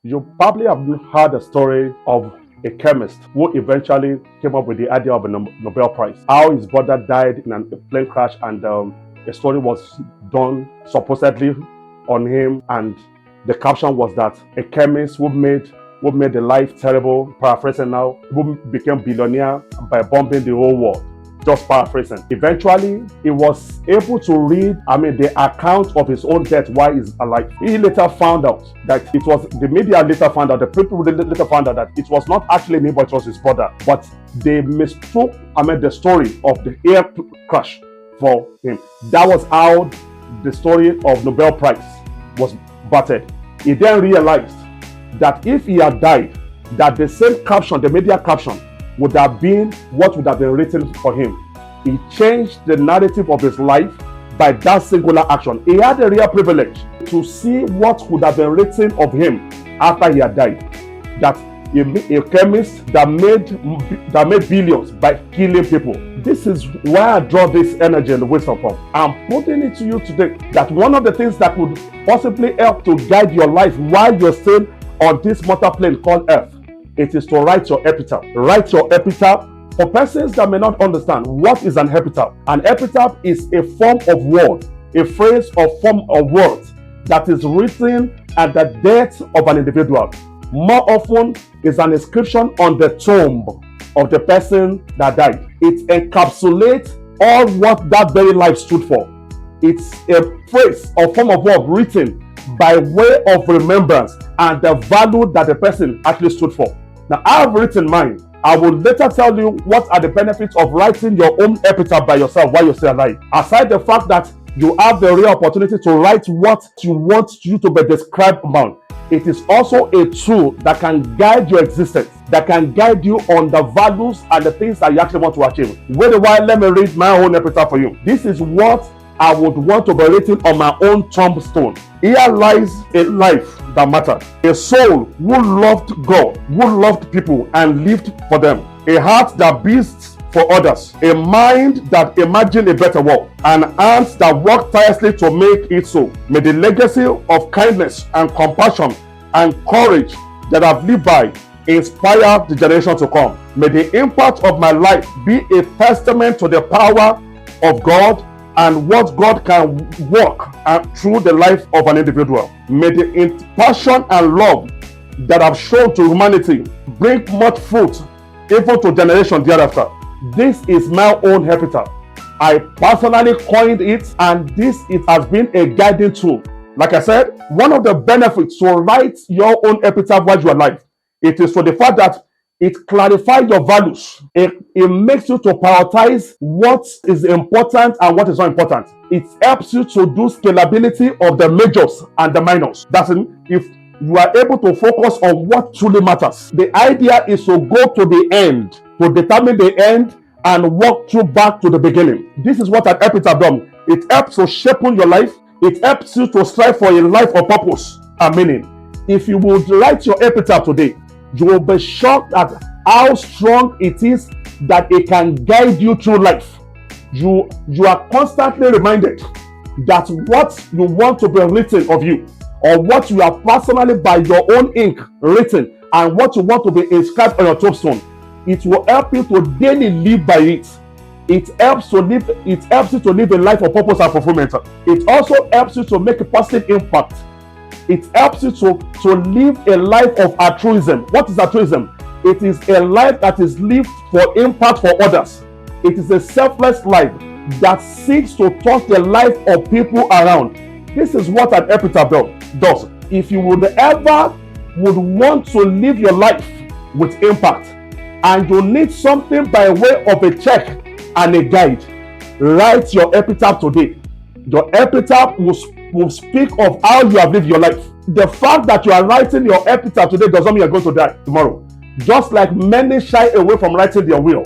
You probably have heard the story of a chemist who eventually came up with the idea of a Nobel Prize. How his brother died in a plane crash, and a story was done supposedly on him, and the caption was that a chemist who made the life terrible, paraphrasing now, who became billionaire by bombing the whole world. Just paraphrasing. Eventually, he was able to read, the account of his own death while he's alive. He later found out that the media later found out, the people later found out that it was not actually him, but it was his brother. But they mistook, the story of the air crash for him. That was how the story of Nobel Prize was battered. He then realized that if he had died, that the same caption, the media caption, would have been what would have been written for him. He changed the narrative of his life by that singular action. He had a real privilege to see what would have been written of him after he had died. That a chemist that made billions by killing people. This is why I draw this energy and wisdom from. I'm putting it to you today that one of the things that would possibly help to guide your life while you're still on this mortal plane called Earth, it is to write your epitaph. Write your epitaph. For persons that may not understand, what is an epitaph? An epitaph is a form of word, a phrase or form of words that is written at the death of an individual. More often is an inscription on the tomb of the person that died. It encapsulates all what that very life stood for. It's a phrase or form of word written by way of remembrance and the value that the person actually stood for. Now, I have written mine. I will later tell you what are the benefits of writing your own epitaph by yourself while you're still alive. Aside the fact that you have the real opportunity to write what you want you to be described about, it is also a tool that can guide your existence, that can guide you on the values and the things that you actually want to achieve. Wait a while, let me read my own epitaph for you. This is what I would want to be written on my own tombstone. Here lies a life that mattered. A soul who loved God, who loved people and lived for them. A heart that beats for others. A mind that imagined a better world. And hands that work tirelessly to make it so. May the legacy of kindness and compassion and courage that I've lived by inspire the generation to come. May the impact of my life be a testament to the power of God and what God can work through the life of an individual. May the passion and love that I've shown to humanity bring much fruit even to generations thereafter. This is my own epitaph. I personally coined it, and it has been a guiding tool. Like I said, one of the benefits to write your own epitaph while you're alive, it is for the fact that it clarifies your values. It makes you to prioritize what is important and what is not important. It helps you to do scalability of the majors and the minors. That's it. If you are able to focus on what truly matters. The idea is to go to the end, to determine the end and walk through back to the beginning. This is what an epitaph does. It helps to shape your life. It helps you to strive for a life of purpose and meaning. If you would write your epitaph today, you will be shocked at how strong it is that it can guide you through life. You are constantly reminded that what you want to be written of you, or what you have personally by your own ink written, and what you want to be inscribed on your tombstone, it will help you to daily live by it. It helps you to live a life of purpose and fulfillment. It also helps you to make a positive impact. It helps you to live a life of altruism. What is altruism? It is a life that is lived for impact for others. It is a selfless life that seeks to touch the life of people around. This is what an epitaph does. If you would want to live your life with impact, and you need something by way of a check and a guide, write your epitaph today. Your epitaph will speak of how you have lived your life. The fact that you are writing your epitaph today does not mean you're going to die tomorrow. Just like many shy away from writing their will.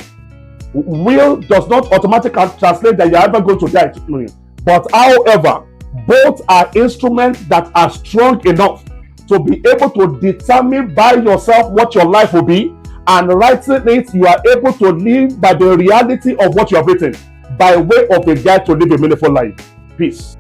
Will does not automatically translate that you're ever going to die tomorrow. But however, both are instruments that are strong enough to be able to determine by yourself what your life will be, and writing it, you are able to live by the reality of what you have written by way of a guide to live a meaningful life. Peace.